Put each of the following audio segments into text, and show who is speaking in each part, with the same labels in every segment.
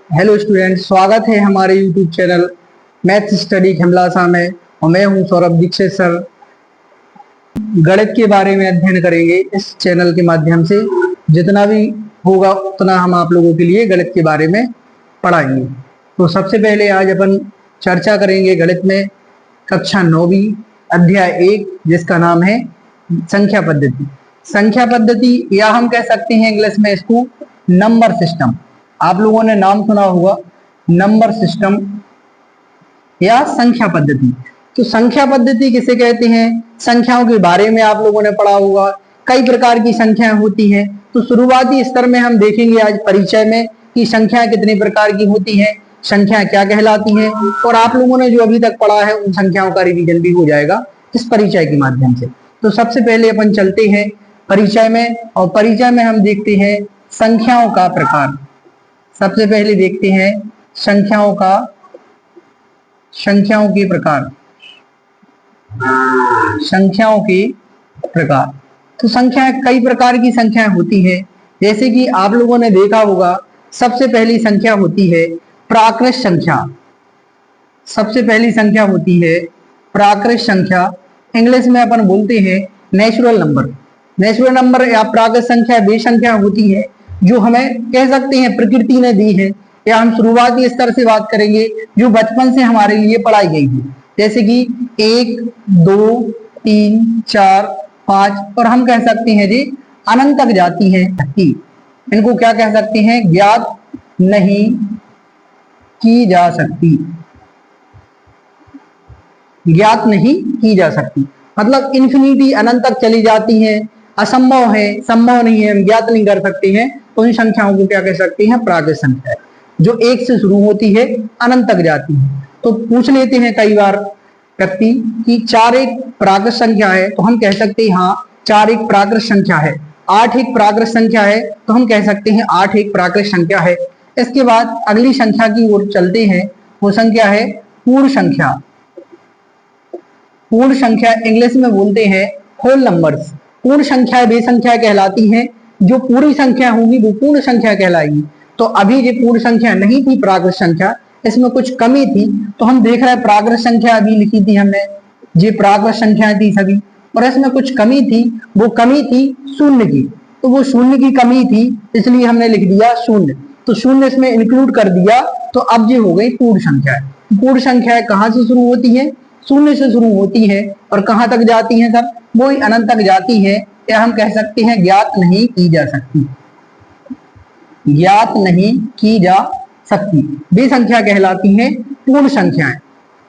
Speaker 1: Hello student, स्वागत है हमारे YouTube channel math study Khimlasa में। और मैं हूं सौरभ दीक्षित सर। गणित के बारे में अध्ययन करेंगे इस चैनल के माध्यम से। जितना भी होगा उतना हम आप लोगों के लिए गणित के बारे में पढ़ाएंगे। तो सबसे पहले आज अपन चर्चा करेंगे गणित में कक्षा 9वीं अध्याय 1, जिसका नाम है संख्या पद्धति। संख्या पद्धति या हम कह सकते हैं इंग्लिश में इसको नंबर सिस्टम। आप लोगों ने नाम सुना होगा नंबर सिस्टम या संख्या पद्धति। तो संख्या पद्धति किसे कहते हैं? संख्याओं के बारे में आप लोगों ने पढ़ा होगा। कई प्रकार की संख्याएं होती हैं। तो शुरुआती स्तर में हम देखेंगे आज परिचय में कि संख्याएं कितने प्रकार की होती हैं, संख्याएं क्या कहलाती हैं, और आप लोगों ने जो अभी तक पढ़ा है उन संख्याओं का रिवीजन भी हो जाएगा इस परिचय के माध्यम से। तो सबसे पहले अपन चलते हैं परिचय में, और परिचय में हम देखते हैं संख्याओं का प्रकार। सबसे पहले देखते हैं संख्याओं के प्रकार। संख्याओं के प्रकार। तो संख्याएं कई प्रकार की संख्याएं होती हैं। जैसे कि आप लोगों ने देखा होगा सबसे पहली संख्या होती है प्राकृत संख्या। सबसे पहली संख्या होती है प्राकृत संख्या। इंग्लिश में अपन बोलते हैं नेचुरल नंबर। नेचुरल नंबर या प्राकृत संख्या वे संख्या होती है जो हमें कह सकते हैं प्रकृति ने दी है, या हम शुरुआती स्तर से बात करेंगे जो बचपन से हमारे लिए पढ़ाई गई है। जैसे कि 1, 2, 3, 4, 5, और हम कह सकते हैं जी अनंत तक जाती है। इनको क्या कह सकते हैं? ज्ञात नहीं की जा सकती। ज्ञात नहीं की जा सकती मतलब इन्फिनिटी अनंत तक चली जाती है, असंभव है, संभव नहीं है, हम ज्ञात नहीं कर सकते हैं। तो इन संख्याओं को क्या कह सकते हैं? प्राकृत संख्या, जो 1 से शुरू होती है अनंत तक जाती है। तो पूछ लेते हैं कई बार व्यक्ति कि 4 एक प्राकृत संख्या है, तो हम कह सकते हैं हाँ 4 एक प्राकृत संख्या है। 8 एक प्राकृत संख्या है, तो हम कह सकते हैं 8 एक प्राकृत संख्या है। इसके बाद अगली संख्या की ओर चलते हैं, वो संख्या है पूर्ण संख्या। पूर्ण संख्या इंग्लिश में बोलते हैं होल नंबर्स। पूर्ण संख्या वे संख्या कहलाती हैं जो पूरी संख्या होगी वो पूर्ण संख्या कहलाएगी। तो अभी ये पूर्ण संख्या नहीं थी प्राकृत संख्या, इसमें कुछ कमी थी। तो हम देख रहे हैं प्राकृत संख्या अभी लिखी थी हमने, ये प्राकृत संख्या थी सभी, और इसमें कुछ कमी थी। वो कमी थी शून्य की। तो वो शून्य की कमी थी, इसलिए हमने लिख दिया शून्य। तो शून्य इसमें इंक्लूड कर दिया, तो अब ये हो गई पूर्ण संख्या। पूर्ण संख्या कहाँ से शुरू होती है? शून्य से शुरू होती है, और कहां तक जाती है सर? वो अनंत तक जाती है, या हम कह सकते हैं ज्ञात नहीं की जा सकती। ज्ञात नहीं की जा सकती वे संख्या कहलाती है पूर्ण संख्याएं।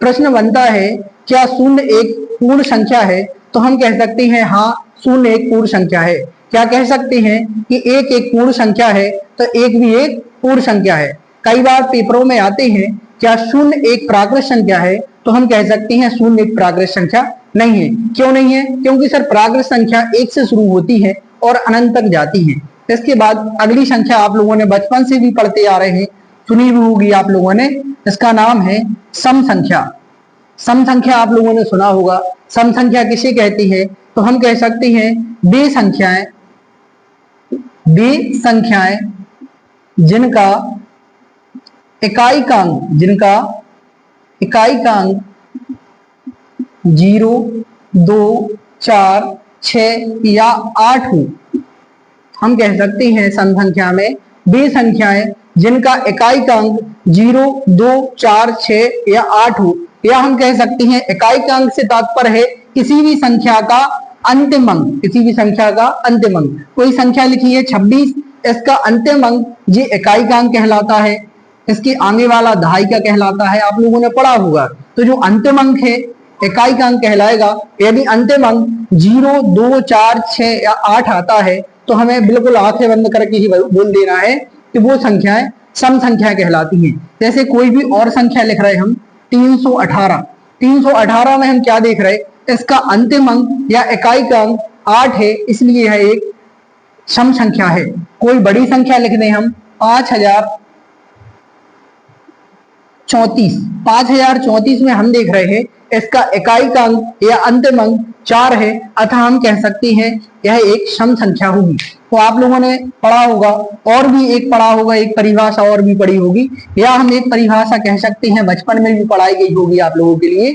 Speaker 1: प्रश्न बनता है क्या शून्य एक पूर्ण संख्या है? तो हम कह सकते हैं हाँ शून्य एक पूर्ण संख्या है। क्या कह सकते हैं कि एक एक पूर्ण संख्या है, तो एक भी एक पूर्ण संख्या है। कई बार पेपरों में आते हैं क्या शून्य एक प्राकृत संख्या है? तो हम कह सकते हैं शून्य एक प्राकृत संख्या नहीं है। क्यों नहीं है? क्योंकि सर प्राकृत संख्या 1 से शुरू होती है और अनंत तक जाती है। इसके बाद अगली संख्या आप लोगों ने बचपन से भी पढ़ते आ रहे हैं, सुनी भी होगी आप लोगों ने, इसका नाम है सम संख्या। सम संख्या आप लोगों ने सुना होगा। सम संख्या किसे कहती है? तो हम कह सकते हैं वे संख्याएं जिनका इकाई का अंक 0, 2, 4, 6 या 8 हो। हम कह सकते हैं सम संख्या में वे संख्याएं जिनका इकाई का अंक 0, 2, 4, 6 या 8 हो, या हम कह सकते हैं इकाई का अंक से तात्पर्य है किसी भी संख्या का अंतिम अंक। किसी भी संख्या का अंतिम अंक, कोई संख्या लिखी है 26, इसका अंतिम अंक ये इकाई का अंक कहलाता है, इसके आगे वाला दहाई का कहलाता है। आप लोगों ने पढ़ा होगा। तो जो अंतिम अंक है इकाई का अंक कहलाएगा। यदि अंतिम अंक 0, 2, 4, 6 या 8 आता है, तो हमें बिल्कुल आंखें बंद करके ही बोल देना है कि वो संख्याएं सम संख्या कहलाती हैं। जैसे कोई भी और संख्या लिख रहे हम 318। 318 में हम क्या देख रहे? इसका अंतिम अंक या इकाई का अंक 8 है, इसलिए यह एक सम संख्या है। कोई बड़ी संख्या लिख दें हम 5000 34, 5034 में हम देख रहे हैं इसका इकाई का अंक या अंतिम अंक 4 है, अतः हम कह सकते हैं यह एक सम संख्या होगी। तो आप लोगों ने पढ़ा होगा, और भी एक पढ़ा होगा, एक परिभाषा और भी पढ़ी होगी, या हम एक परिभाषा कह सकते हैं बचपन में भी पढ़ाई गई होगी आप लोगों के लिए,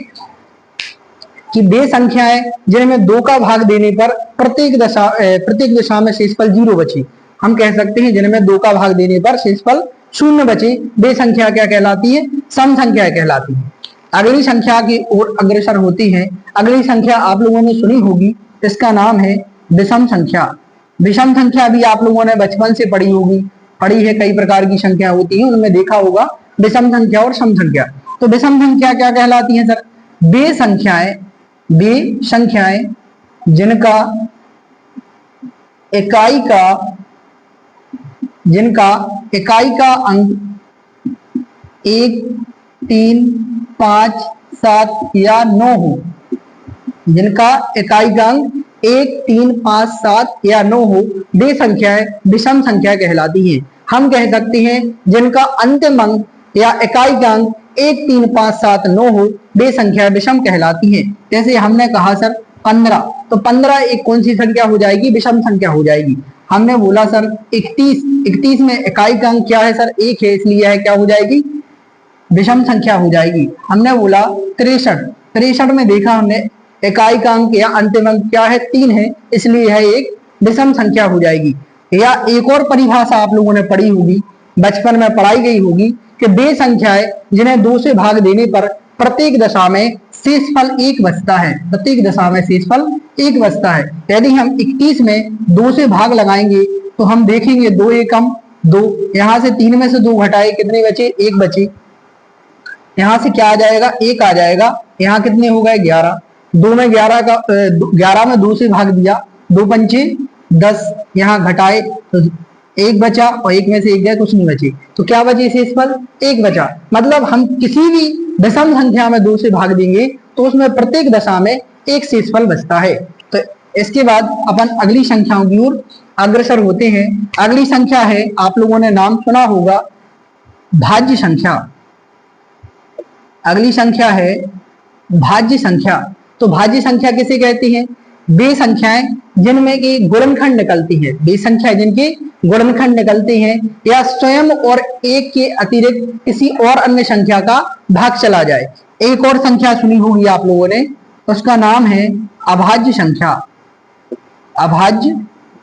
Speaker 1: कि वे संख्याएं जिनमें 2 का भाग देने पर प्रत्येक दशा में शेषफल 0 बचे, हम कह सकते हैं जिनमें 2 का भाग देने पर शेषफल 0 बचे, वे संख्या क्या कहलाती है? सम संख्या कहलाती है। अगली संख्या की ओर अग्रसर होती है। अगली संख्या आप लोगों ने सुनी होगी, इसका नाम है विषम संख्या। विषम संख्या भी आप लोगों ने बचपन से पढ़ी होगी, पढ़ी है, कई प्रकार की संख्या होती है, उनमें देखा होगा विषम संख्या और सम संख्या। तो विषम संख्या क्या कहलाती है सर? वे संख्याएं जिनका इकाई का अंक 1, 3, 5, 7 या 9 हो, जिनका इकाई का अंक 1, 3, 5, 7 या 9 हो, वे संख्याएं विषम संख्या कहलाती हैं। हम कह सकते हैं जिनका अंतिम अंक या इकाई का अंक 1, 3, 5, 7, 9 हो, वे संख्या विषम कहलाती हैं। जैसे हमने कहा सर 15, तो 15 एक कौन सी संख्या हो जाएगी? विषम संख्या हो जाएगी। हमने बोला सर 31 में इकाई का अंक क्या है सर? 1 है, इसलिए यह क्या हो जाएगी? विषम संख्या हो जाएगी। हमने बोला 63 में देखा हमने इकाई का अंक या अंतिम अंक क्या है? 3 है, इसलिए यह एक विषम संख्या हो जाएगी। या एक और परिभाषा आप लोगों ने पढ़ी होगी, बचपन में पढ़ाई गई होगी, कि वे संख्याएं जिन्हें 2 से भाग देने पर प्रत्येक दशा में शेषफल 1 बचता है, प्रत्येक दशा में शेषफल 1 बचता है। यदि हम 31 में 2 से भाग लगाएंगे तो हम देखेंगे 2 एकम 2, यहां से 3 में से 2 घटाए, कितने बचे? 1 बचे। यहां से क्या आ जाएगा? 1 आ जाएगा। यहाँ कितने हो गए? 11। 2 में 11 में 2 से भाग दिया, 2 पंचे 10, यहाँ घटाए तो 1 बचा, और 1 में से 1 गया, कुछ नहीं बचे, तो क्या बचे? शेषफल 1 बचा। मतलब हम किसी भी दशम संख्या में 2 से भाग देंगे तो उसमें प्रत्येक दशा में एक शेषफल बचता है। तो इसके बाद अपन अगली संख्याओं की ओर अग्रसर होते हैं। अगली संख्या है, आप लोगों ने नाम सुना होगा, भाज्य संख्या। अगली संख्या है भाज्य संख्या। तो भाज्य संख्या किसे कहते हैं? वे संख्याएं जिनमें की गुणनखंड निकलती है, वे संख्याएं जिनके गुणनखंड निकलते हैं, या स्वयं और 1 के अतिरिक्त किसी और अन्य संख्या का भाग चला जाए। एक और संख्या सुनी होगी आप लोगों ने, उसका नाम है अभाज्य संख्या। अभाज्य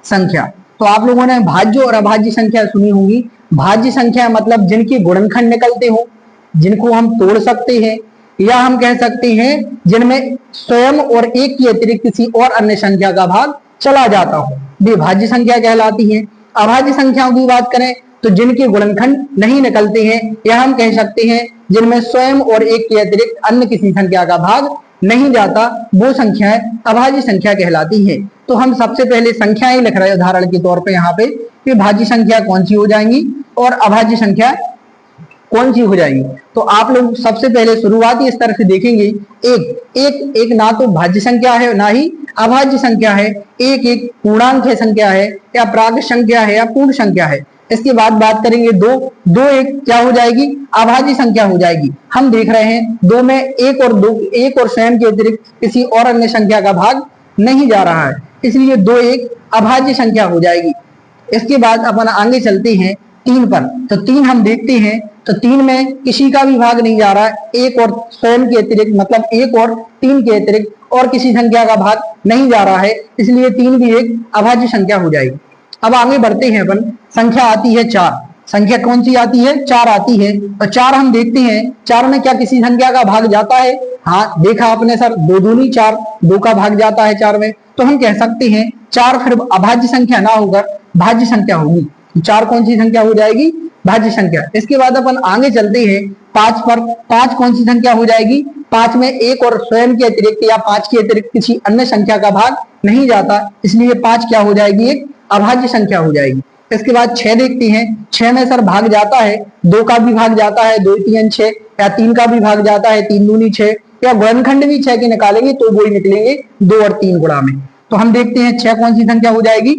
Speaker 1: संख्या। तो आप लोगों ने भाज्य और अभाज्य संख्या सुनी होगी। भाज्य संख्या मतलब जिनके गुणनखंड निकलते हो, जिनको हम तोड़ सकते हैं, या हम कह सकते हैं जिनमें स्वयं और 1 के अतिरिक्त किसी और अन्य संख्या का भाग चला जाता हो, वे भाज्य संख्या कहलाती हैं। अभाज्य संख्याओं की बात करें तो जिनके गुणनखंड नहीं निकलते हैं, या हम कह सकते हैं जिनमें स्वयं और 1 के अतिरिक्त अन्य किसी संख्या का भाग नहीं जाता, वो संख्याएं अभाज्य संख्या कहलाती हैं। तो हम सबसे पहले संख्याएं लिख रहे हैं उदाहरण के तौर पे यहाँ पे, कि भाज्य संख्या कौन सी हो जाएंगी और अभाज्य संख्या कौन सी हो जाएगी। तो आप लोग सबसे पहले शुरुआती इस तरह से देखेंगे, एक ना तो भाज्य संख्या है ना ही अभाज्य संख्या है। एक पूर्णांक संख्या है, या प्राकृत संख्या है, या पूर्ण संख्या है। इसके बाद बात करेंगे दो एक क्या हो जाएगी? अभाज्य संख्या हो जाएगी। हम देख रहे हैं 2 में 1 और स्वयं के अतिरिक्त किसी और अन्य संख्या का भाग नहीं जा रहा है, इसलिए 2 एक अभाज्य संख्या हो जाएगी। इसके बाद अपन आगे चलते हैं 3 पर। तो 3 हम देखते हैं, तो 3 में किसी का भी भाग नहीं जा रहा है, 1 और स्वयं के अतिरिक्त, मतलब 1 और 3 के अतिरिक्त और किसी संख्या का भाग नहीं जा रहा है, इसलिए 3 भी एक अभाज्य संख्या हो जाएगी। अब आगे बढ़ते हैं अपन, संख्या आती है 4। संख्या कौन सी आती है? 4 आती है। तो 4 हम देखते हैं, 4 में क्या किसी संख्या का भाग जाता है? हाँ, देखा आपने सर, 2 दूनी 4, 2 का भाग जाता है 4 में। तो हम कह सकते हैं 4 फिर अभाज्य संख्या ना होकर भाज्य संख्या होगी। 4 कौन सी संख्या हो जाएगी? भाज्य संख्या। इसके बाद अपन आगे चलते हैं 5 पर। 5 कौन सी संख्या हो जाएगी? 5 में 1 और स्वयं के अतिरिक्त या 5 के अतिरिक्त किसी अन्य संख्या का भाग नहीं जाता, इसलिए 5 क्या हो जाएगी? एक अभाज्य संख्या हो जाएगी। इसके बाद 6 देखते हैं। 6 में सर भाग जाता है, 2 का भी भाग जाता है, 2 3 6, या 3 का भी भाग जाता है, 3 दूनी 6, या गुणनखंड भी 6 के निकालेंगे तो वो ही निकलेंगे 2 और 3 गुणा में। तो हम देखते हैं 6 कौन सी संख्या हो जाएगी?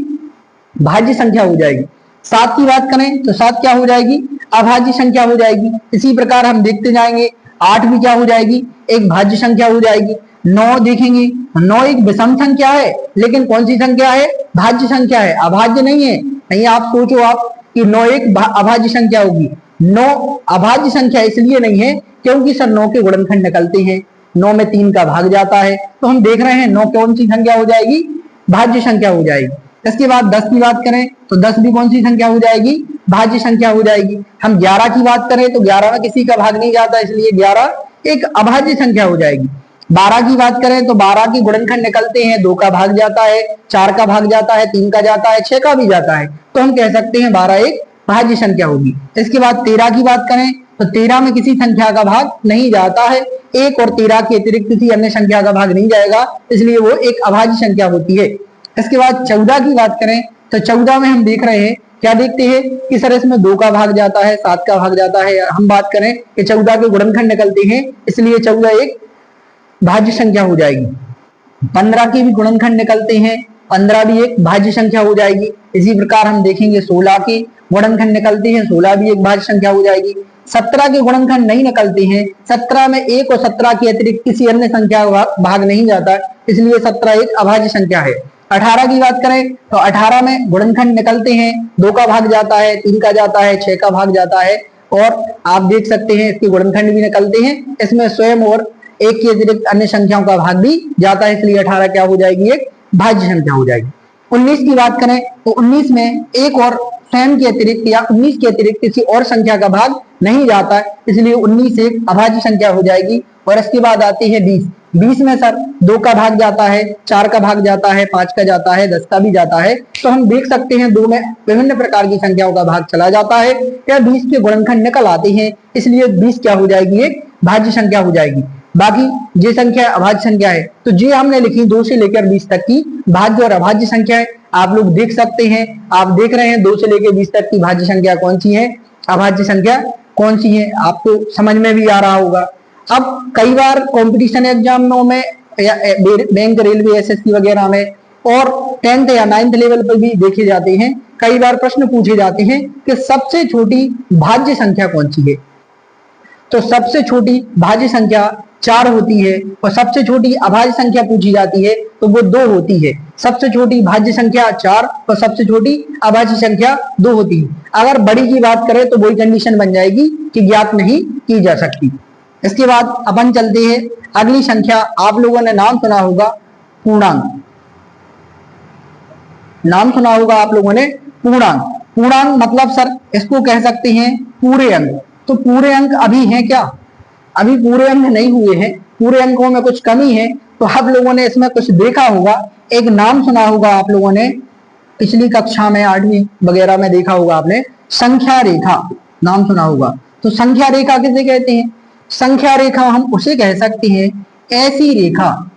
Speaker 1: भाज्य संख्या हो जाएगी। 7 की बात करें तो 7 क्या हो जाएगी? अभाज्य संख्या हो जाएगी। इसी प्रकार हम देखते जाएंगे, 8 भी क्या हो जाएगी, एक भाज्य संख्या हो जाएगी। 9 देखेंगे, 9 एक विषम संख्या है, लेकिन कौन सी संख्या है, भाज्य संख्या है, अभाज्य नहीं है। नहीं आप सोचो आप कि 9 एक अभाज्य संख्या होगी। 9 अभाज्य संख्या इसलिए नहीं है क्योंकि सर 9 के गुणनखंड निकलते हैं, 9 में 3 का भाग जाता है, तो हम देख रहे हैं 9 कौन सी संख्या हो जाएगी, भाज्य संख्या हो जाएगी। इसके बाद 10 की बात करें तो 10 भी कौन सी संख्या हो जाएगी, भाज्य संख्या हो जाएगी। हम 11 की बात करें तो 11 में किसी का भाग नहीं जाता, इसलिए 11 एक अभाज्य संख्या हो जाएगी। 12 की बात करें तो 12 के गुणनखंड निकलते हैं, 2 का भाग जाता है, 4 का भाग जाता है, 3 का जाता है, 6 का भी जाता है, तो हम कह सकते हैं 12 एक भाज्य संख्या होगी। इसके बाद 13 की बात करें तो 13 में किसी संख्या का भाग नहीं जाता है, 1 और 13 के अतिरिक्त किसी अन्य संख्या का भाग नहीं जाएगा, इसलिए वो एक अभाज्य संख्या होती है। इसके बाद 14 की बात करें तो 14 में हम देख रहे हैं, क्या देखते हैं कि सर इसमें 2 का भाग जाता है, 7 का भाग जाता है। हम बात करें कि 14 के गुणनखंड निकलते हैं, इसलिए 14 एक भाज्य संख्या हो जाएगी। 15 के भी गुणनखंड निकलते हैं, 15 भी एक भाज्य संख्या हो जाएगी। इसी प्रकार हम देखेंगे 16 के गुणनखंड निकलते हैं, 16 भी एक भाज्य संख्या हो जाएगी। 17 के गुणनखंड नहीं निकलते हैं, 17 में 1 और 17 के अतिरिक्त किसी अन्य संख्या का भाग नहीं जाता, इसलिए 17 एक अभाज्य संख्या है। 18 की बात करें तो 18 में गुणनखंड निकलते हैं, 2 का भाग जाता है, 3 का जाता है, 6 का भाग जाता है, और आप देख सकते हैं इसके गुणनखंड भी निकलते हैं, इसमें स्वयं और 1 के अतिरिक्त अन्य संख्याओं का भाग भी जाता है, इसलिए 18 क्या हो जाएगी, एक भाज्य संख्या हो जाएगी। 19 की बात करें तो 19 में 1 और स्वयं के अतिरिक्त या 19 के अतिरिक्त किसी और संख्या का भाग नहीं जाता है, इसलिए 19 एक अभाज्य संख्या हो जाएगी। और इसके बाद आती है 20। 20 में सर 2 का भाग जाता है, 4 का भाग जाता है, 5 का जाता है, 10 का भी जाता है, तो हम देख सकते हैं 2 में विभिन्न प्रकार की संख्याओं का भाग चला जाता है, या 20 के गुणनखंड निकल आते हैं, इसलिए 20 क्या हो जाएगी, एक भाज्य संख्या हो जाएगी। बाकी ये संख्या अभाज्य संख्या है, तो ये हमने लिखी 2 से लेकर 20 तक की भाज्य और अभाज्य संख्या है। आप लोग देख सकते हैं, आप देख रहे हैं 2 से लेकर 20 तक की भाज्य संख्या कौन सी है, अभाज्य संख्या कौन सी है, आपको समझ में भी आ रहा होगा। अब कई बार कंपटीशन एग्जामों में या बैंक, रेलवे, एसएससी वगैरह में और 10th या 9th लेवल पर भी देखे जाते हैं, कई बार प्रश्न पूछे जाते हैं कि सबसे छोटी भाज्य संख्या कौन सी है। तो सबसे छोटी भाज्य संख्या 4 होती है, और सबसे छोटी अभाज्य संख्या पूछी जाती है तो वो 2 होती है। सबसे छोटी भाज्य संख्या 4 और सबसे छोटी अभाज्य संख्या 2 होती है। अगर बड़ी की बात करें तो वही कंडीशन बन जाएगी कि ज्ञात नहीं की जा सकती। इसके बाद अपन चलते हैं अगली संख्या। आप लोगों ने नाम सुना होगा पूर्णांक, नाम सुना होगा आप लोगों ने पूर्णांक। पूर्णांक मतलब सर इसको कह सकते हैं पूरे अंक। तो पूरे अंक अभी हैं क्या, अभी पूरे अंक नहीं हुए हैं, पूरे अंकों में कुछ कमी है, तो आप लोगों ने इसमें कुछ देखा होगा। एक नाम सुना होगा आप लोगों ने, पिछली कक्षा में 8वीं वगैरह में देखा होगा आपने, संख्या रेखा नाम सुना होगा। तो संख्या रेखा किसे कहते हैं, संख्या रेखा हम उसे कह सकते हैं ऐसी रेखा,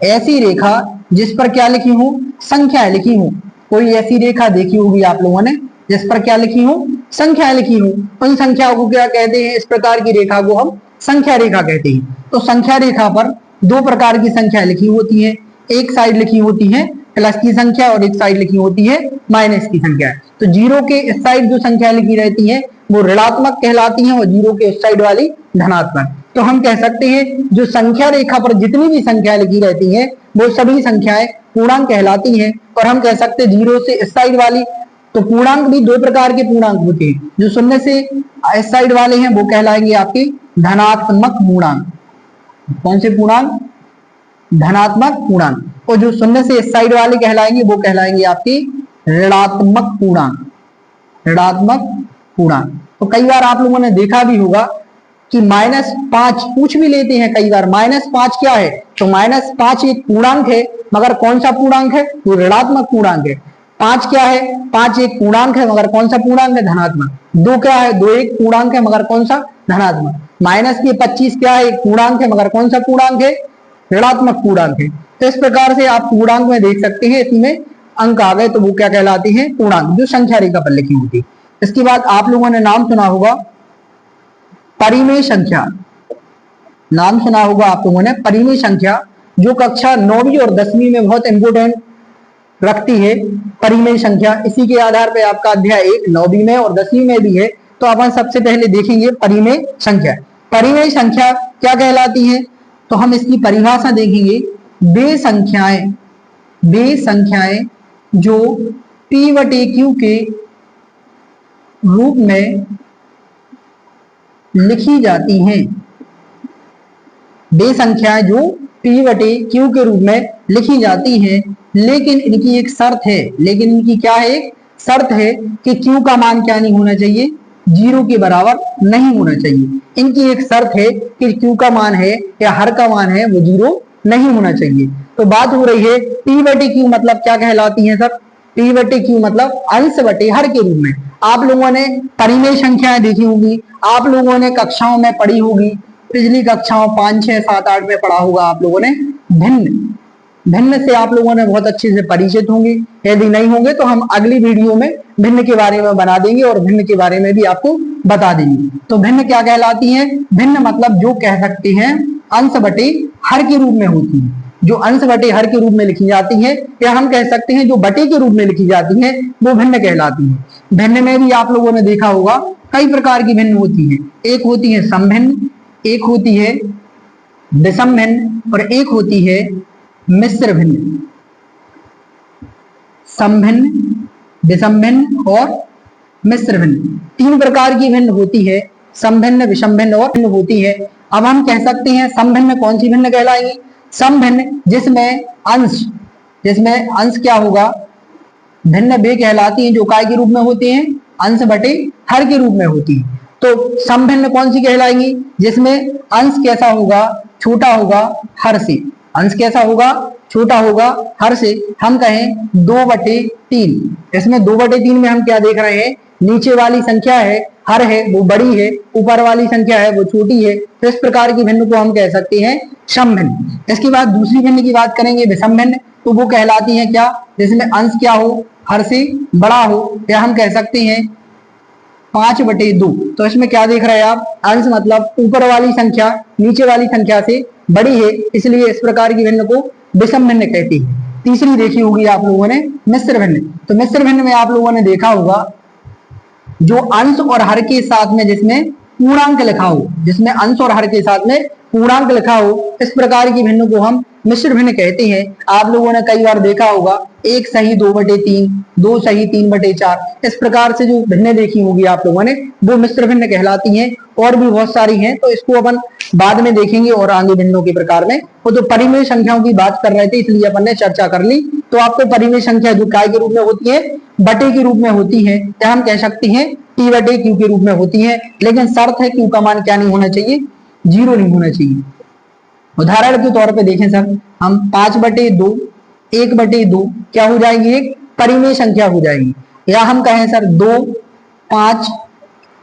Speaker 1: ऐसी रेखा जिस पर क्या लिखी हूं, संख्या लिखी हूं। कोई ऐसी रेखा देखी होगी आप लोगों ने जिस पर क्या लिखी हूं, संख्या लिखी हूं, उन संख्याओं को क्या कहते हैं, इस प्रकार की रेखा को हम संख्या रेखा कहते हैं। तो संख्या रेखा पर 2 प्रकार की संख्या लिखी होती है, एक साइड लिखी होती है प्लस की संख्या और एक साइड लिखी होती है माइनस की संख्या। तो 0 के इस साइड जो संख्या लिखी रहती है वो ऋणात्मक कहलाती है, और 0 के इस साइड वाली धनात्मक। तो हम कह सकते हैं जो संख्या रेखा पर जितनी भी संख्या लिखी रहती है वो सभी संख्याएं पूर्णांक कहलाती हैं। और हम कह सकते हैं 0 से इस साइड वाली, तो पूर्णांक भी 2 प्रकार के पूर्णांक होते हैं, जो शून्य से इस साइड वाले हैं वो कहलाएंगे आपके धनात्मक पूर्णांक। कौन से पूर्णांक, धनात्मक पूर्णांक। और जो शून्य से इस साइड वाले कहलाएंगे वो कहलाएंगे आपके ऋणात्मक पूर्णांक, ऋणात्मक पूर्णांक। तो कई बार आप लोगों ने देखा भी होगा कि -5 पूछ भी लेते हैं कई बार, -5 क्या है, तो -5 एक पूर्णांक है, मगर कौन सा पूर्णांक है, वो ऋणात्मक पूर्णांक है। 5 क्या है, 5 एक पूर्णांक है, मगर कौन सा पूर्णांक है, धनात्मक। 2 क्या है, 2 एक पूर्णांक है, मगर कौन सा, धनात्मक। -25 क्या है, एक पूर्णांक है, मगर कौन सा पूर्णांक है, ऋणात्मक पूर्णांक है। तो इस प्रकार से आप पूर्णांक में देख सकते हैं, इसी में अंक आ गए तो वो क्या कहलाते हैं, पूर्णांक, जो संख्या रेखा पर लिखी होती है। इसके बाद आप लोगों ने नाम सुना होगा परिमेय संख्या, नाम सुना होगा आप लोगों ने परिमेय संख्या, जो कक्षा 9वीं और 10वीं में बहुत इंपोर्टेंट रखती है परिमेय संख्या। इसी के आधार पर आपका अध्याय 1 9वीं में और 10वीं में भी है तो अपन सबसे पहले देखेंगे परिमेय संख्या। परिमेय संख्या क्या कहलाती है, तो हम इसकी परिभाषा देखेंगे। वे संख्याएं जो p/q के रूप में लिखी जाती हैं। वे संख्याएं जो p/q के रूप में लिखी जाती हैं, लेकिन इनकी एक शर्त है। लेकिन इनकी क्या है, एक शर्त है कि q का मान क्या नहीं होना चाहिए, 0 के बराबर नहीं होना चाहिए। इनकी एक शर्त है कि q का मान है या हर का मान है वो 0 नहीं होना चाहिए। तो बात हो रही है p/q मतलब क्या कहलाती है सर, p/q मतलब अंश बटे हर के रूप में। आप लोगों ने परिमेय संख्याएं देखी होगी, आप लोगों ने कक्षाओं में पढ़ी होगी, पिछली कक्षाओं 5, 6, 7, 8 में पढ़ा होगा आप लोगों ने। भिन्न से आप लोगों ने बहुत अच्छे से परिचित होंगे। यदि नहीं होंगे तो हम अगली वीडियो में भिन्न के बारे में बना देंगे और भिन्न के बारे में भी आपको बता देंगे। तो भिन्न क्या कहलाती है, भिन्न मतलब जो कह सकते हैं अंश बटे हर के रूप में होती है, जो अंश बटे हर के रूप में लिखी जाती है, या हम कह सकते हैं जो बटे के रूप में लिखी जाती है, वो भिन्न कहलाती है। भिन्न में भी आप लोगों ने देखा होगा कई प्रकार की भिन्न होती है। एक होती है समभिन्न, एक होती है विषम भिन्न और एक होती है मिश्र भिन्न। समभिन्न, विषम भिन्न और मिश्र भिन्न, 3 प्रकार की भिन्न होती है। समभिन्न, विषम भिन्न और भिन्न होती है। अब हम कह सकते हैं समभिन्न कौन सी भिन्न कहलाएगी, समभिन्न जिसमें अंश क्या होगा, भिन्न वे कहलाती हैं जो काय के रूप में होते हैं, अंश बटे हर के रूप में होती है। तो समभिन्न कौन सी कहलाएगी, जिसमें अंश कैसा होगा, छोटा होगा हर से। अंश कैसा होगा, छोटा होगा हर से। हम कहें 2/3, इसमें 2/3 में हम क्या देख रहे हैं, नीचे वाली संख्या है हर है वो बड़ी है, ऊपर वाली संख्या है वो छोटी है। तो इस प्रकार की भिन्न को हम कह सकते हैं समभिन्न। इसके बाद दूसरी भिन्न की बात करेंगे विषम भिन्न, तो वो कहलाती है क्या, जिसमें अंश क्या हो, हर से बड़ा हो, या हम कह सकते हैं 5/2। तो इसमें क्या देख रहे हैं आप, अंश मतलब ऊपर वाली संख्या नीचे वाली संख्या से बड़ी है, इसलिए इस प्रकार की भिन्न को विषम भिन्न कहते हैं। तीसरी देखी होगी आप लोगों ने मिश्र भिन्न। तो मिश्र भिन्न में आप लोगों ने देखा होगा जो अंश और हर के साथ में जिसमें पूर्णांक लिखा हो, जिसमें अंश और हर के साथ में पूर्णांक लिखा हो, इस प्रकार की भिन्न को हम मिश्र भिन्न कहते हैं। आप लोगों ने कई बार देखा होगा 1 सही 2/3, 2 सही 3/4, इस प्रकार से जो भिन्न देखी होगी आप लोगों ने, वो मिश्र भिन्न कहलाती हैं। और भी बहुत सारी हैं, तो इसको अपन बाद में देखेंगे और आगे भिन्नों के प्रकार में। वो तो परिमेय संख्याओं की बात कर रहे थे, इसलिए अपन ने चर्चा कर ली। तो आपको परिमेय संख्या जो काय के रूप में होती है, बटे के रूप में होती है, या हम कह सकते हैं p/q के रूप में होती है। लेकिन शर्त है q का मान क्या नहीं होना चाहिए, 0 नहीं होना चाहिए। उदाहरण के तौर पे देखें सर, हम 5/2, 1/2 क्या हो जाएगी, एक परिमेय संख्या हो जाएगी। या हम कहें सर 2, 5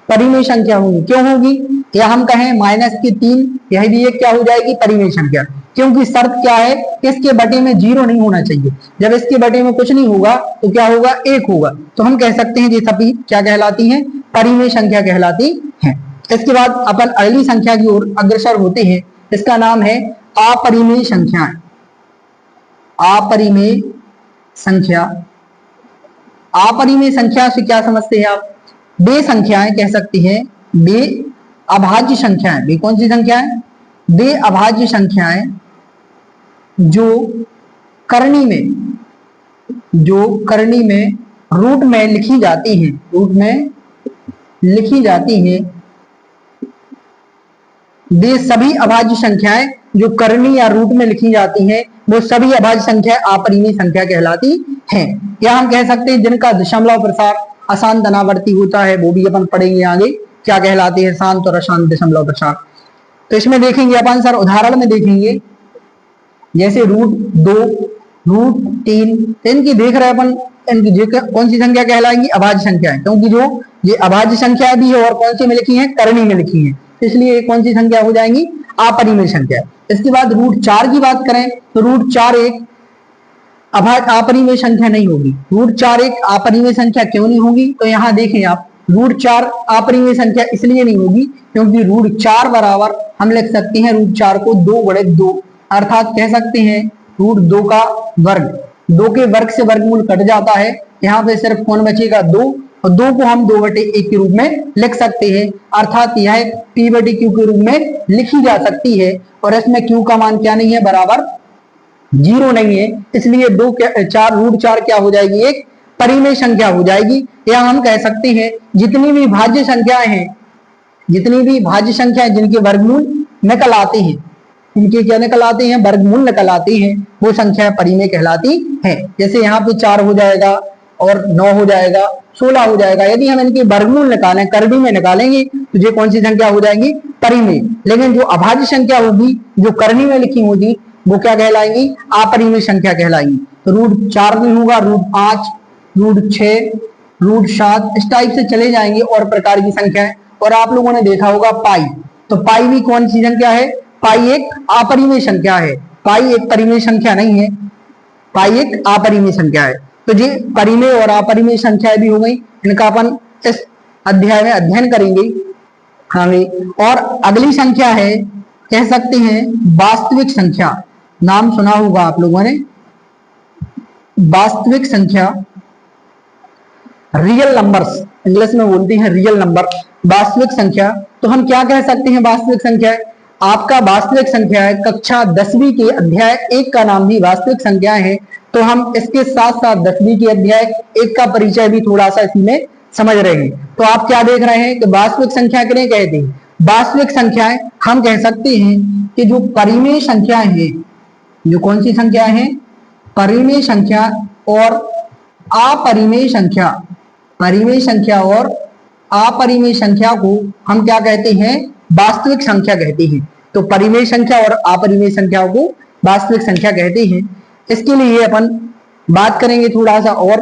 Speaker 1: परिमेय संख्या होगी। क्यों होगी, या हम कहें -3, यह भी एक क्या हो जाएगी, परिमेय संख्या। क्योंकि शर्त क्या है, इसके बटे में 0 नहीं होना चाहिए। जब इसके बटे में कुछ नहीं होगा तो क्या होगा, 1 होगा। तो हम कह सकते हैं ये सभी क्या कहलाती हैं, परिमेय संख्या कहलाती हैं। इसके बाद अपन अगली संख्या की ओर अग्रसर होते हैं, इसका नाम है अपरिमेय संख्या। अपरिमेय संख्या, अपरिमेय संख्या से क्या समझते हैं आप, वे संख्याएं कह सकते हैं, वे अभाज्य संख्याएं। वे कौन सी संख्याएं, वे अभाज्य संख्याएं जो करनी में रूट में लिखी जाती हैं, रूट में लिखी जाती हैं। वे सभी अभाज्य संख्याएं जो करनी या रूट में लिखी जाती हैं, वो सभी अभाज्य संख्या अपरिमेय संख्या कहलाती हैं। या हम कह सकते हैं जिनका दशमलव प्रसार अशांत अनावर्ती होता है, वो भी अपन पढ़ेंगे आगे, क्या कहलाते हैं, शांत और अशांत दशमलव प्रसार। तो इसमें देखेंगे अपन सर, उदाहरण में देखेंगे जैसे √2, √3, इनकी देख रहे अपन, इनकी कौन सी संख्या कहलाएंगी, अभाज्य संख्या है। क्योंकि जो ये अभाज्य संख्या भी है और कौन सी में लिखी है, करनी में लिखी है, इसलिए कौन सी संख्या हो जाएंगी, अपरिमेय संख्या। इसके बाद √4 की बात करें तो √4 एक अपरिमेय संख्या नहीं होगी। √4 एक अपरिमेय संख्या क्यों नहीं होगी, तो यहाँ देखें आप, √4 अपरिमेय संख्या इसलिए नहीं होगी क्योंकि √4 बराबर हम लिख सकते हैं √4 को 2/2, अर्थात कह सकते हैं √2 का वर्ग। 2 के वर्ग से वर्गमूल कट जाता है, यहाँ पे सिर्फ कौन बचेगा, 2, और 2 को हम 2/1 के रूप में लिख सकते हैं, अर्थात यह p/q के रूप में लिखी जा सकती है। और इसमें q का मान क्या नहीं है, बराबर 0 नहीं है, इसलिए 4 क्या हो जाएगी, एक परिमेय संख्या हो जाएगी। या हम कह सकते हैं जितनी भी भाज्य संख्याएं हैं, जितनी भी भाज्य संख्याएं जिनके वर्गमूल निकल आते हैं, इनके क्या निकल आते हैं, वर्गमूल निकल आते हैं, वो संख्या परिमेय कहलाती है। जैसे यहाँ पे 4 हो जाएगा और 9 हो जाएगा, 16 हो जाएगा। यदि हम इनके वर्गमूल निकालें, करड़ी में निकालेंगे, तो ये कौन सी संख्या हो जाएंगी, परिमेय। लेकिन जो अभाज्य संख्या होगी, जो करनी में लिखी होगी, वो क्या कहलाएंगी, अपरिमेय संख्या कहलाएंगी। तो √4 नहीं होगा, √5, √6, √7, इस टाइप से चले जाएंगे और प्रकार की संख्या। और आप लोगों ने देखा होगा पाई, तो पाई भी कौन सी संख्या है, पाई एक अपरिमेय संख्या है, पाई एक परिमेय संख्या नहीं है, पाई एक अपरिमेय संख्या है। तो ये परिमेय और अपरिमेय संख्याएं भी हो गई, इनका अपन इस अध्याय में अध्ययन करेंगे। और अगली संख्या है, कह सकते हैं वास्तविक संख्या। नाम सुना होगा आप लोगों ने, वास्तविक संख्या, रियल नंबर्स इंग्लिश में बोलते हैं, रियल नंबर, वास्तविक संख्या। तो हम क्या कह सकते हैं, वास्तविक संख्या आपका वास्तविक संख्या है, कक्षा 10वीं के अध्याय 1 का नाम भी वास्तविक संख्या है। तो हम इसके साथ साथ 10वीं के अध्याय 1 का परिचय भी थोड़ा सा इसी में समझ रहे हैं। तो आप क्या देख रहे हैं कि वास्तविक संख्या किन्हें कहते हैं, वास्तविक संख्याएं हम कह सकते हैं कि जो परिमेय संख्याएं हैं, जो कौन सी संख्या है, परिमेय संख्या और अपरिमेय संख्या, परिमेय संख्या और अपरिमेय संख्या को हम क्या कहते हैं, वास्तविक संख्या कहते हैं। तो परिमेय संख्या और अपरिमेय संख्या को वास्तविक संख्या कहते हैं। इसके लिए अपन बात करेंगे थोड़ा सा और,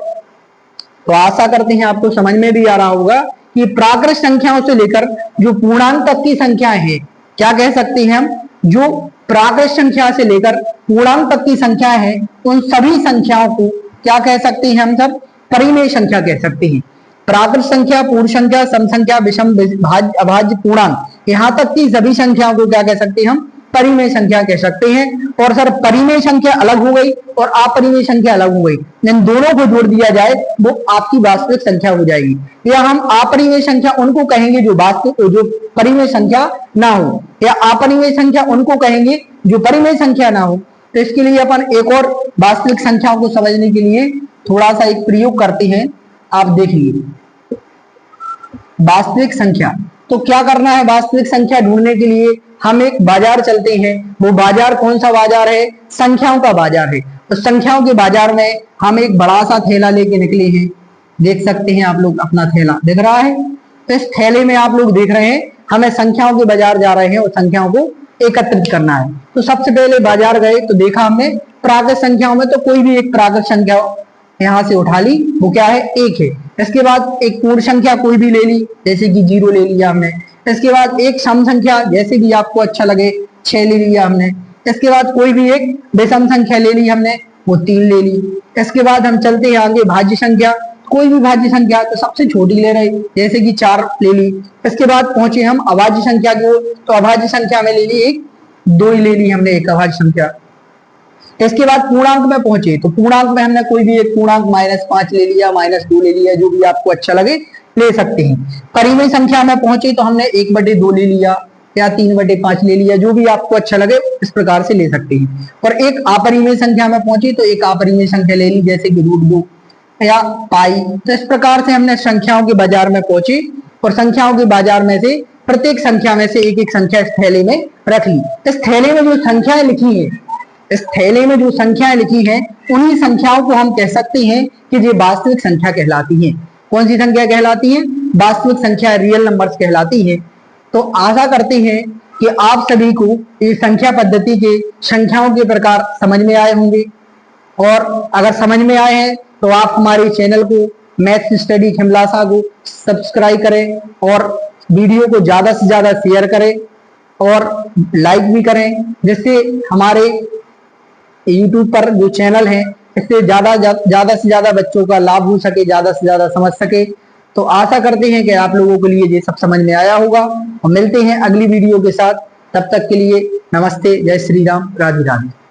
Speaker 1: तो आशा करते हैं आपको समझ में भी आ रहा होगा कि प्राकृत संख्याओं से लेकर जो पूर्णांक तक की संख्याएं हैं, क्या कह सकते हैं हम, जो प्राकृत संख्या से लेकर पूर्णांक तक की संख्या है, उन सभी संख्याओं को क्या कह सकते हैं, हम सब परिमेय संख्या कह सकते हैं। प्राकृत संख्या, पूर्ण संख्या, सम संख्या, विषम, भाज्य, अभाज्य, पूर्णांक, यहां तक की सभी संख्याओं को क्या कह सकते हैं, हम परिमेय संख्या कह सकते हैं। और सर परिमेय संख्या अलग हो गई और अपरिमेय संख्या अलग हो गई, इन दोनों को जोड़ दिया जाए वो आपकी वास्तविक संख्या हो जाएगी। या हम अपरिमेय संख्या उनको कहेंगे जो वास्तविक, जो परिमेय संख्या ना हो, या अपरिमेय संख्या उनको कहेंगे जो परिमेय संख्या ना हो। तो इसके लिए अपन एक और वास्तविक संख्याओं को समझने के लिए थोड़ा सा एक प्रयोग करते हैं, आप देखिए। वास्तविक संख्या, तो क्या करना है, वास्तविक संख्या ढूंढने के लिए हम एक बाजार चलते हैं। वो बाजार कौन सा बाजार है, संख्याओं का बाजार है। तो संख्याओं के बाजार में हम एक बड़ा सा थैला लेके निकले हैं, देख सकते हैं आप लोग, अपना थैला दिख रहा है। तो इस थैले में आप लोग देख रहे हैं हमें संख्याओं के बाजार जा रहे हैं और संख्याओं को एकत्रित करना है। तो सबसे पहले बाजार गए तो देखा हमने प्राकृत संख्याओं में, तो कोई भी एक प्राकृत संख्या यहां से उठा ली, वो क्या है, 1 है। इसके बाद एक पूर्ण संख्या कोई भी ले ली, जैसे कि 0 ले लिया हमने। इसके बाद एक सम संख्या, जैसे भी आपको अच्छा लगे, 6 ले लिया हमने। इसके बाद कोई भी एक विषम संख्या ले ली हमने, वो 3 ले ली। इसके बाद हम चलते हैं आगे, भाज्य संख्या, कोई भी भाज्य संख्या, तो सबसे छोटी ले रहे, जैसे कि 4 ले ली। इसके बाद पहुंचे हम अभाज्य संख्या की ओर, तो अभाज्य संख्या में ले ली एक, 2 ही ले ली हमने, एक अभाज्य संख्या। इसके बाद पूर्णांक में पहुंचे, तो पूर्णांक में हमने कोई भी एक पूर्णांक -5 ले लिया, -2 ले लिया, जो भी आपको अच्छा लगे ले सकते हैं। परिमेय संख्या में पहुंचे तो हमने 1/2 ले लिया या 3/5 ले लिया, जो भी आपको अच्छा लगे इस प्रकार से ले सकते हैं। और एक अपरिमेय संख्या में पहुंचे तो एक अपरिमेय संख्या ले ली, जैसे कि √2 या पाई। तो इस प्रकार से हमने संख्याओं के बाजार में पहुंचे और संख्याओं के बाजार में से प्रत्येक संख्या में से एक एक संख्या इस थैले में रख ली। इस थैले में जो संख्याएं लिखी है, इस थैले में जो संख्याएं लिखी हैं, उन्हीं संख्याओं को हम कह सकते हैं कि ये वास्तविक संख्या कहलाती हैं। कौन सी संख्या कहलाती है, वास्तविक संख्या, रियल नंबर्स कहलाती है। तो आशा करते हैं कि आप सभी को इस संख्या पद्धति के संख्याओं के प्रकार समझ में आए होंगे। और अगर समझ में आए हैं तो आप हमारे चैनल को, मैथ स्टडी खिमलासा को सब्सक्राइब करें और वीडियो को ज्यादा से ज्यादा शेयर करें और लाइक भी करें, जिससे हमारे YouTube पर जो चैनल है इससे ज्यादा से ज्यादा बच्चों का लाभ हो सके, ज्यादा से ज्यादा समझ सके। तो आशा करते हैं कि आप लोगों के लिए ये सब समझ में आया होगा और मिलते हैं अगली वीडियो के साथ। तब तक के लिए नमस्ते, जय श्री राम, राधे राधे।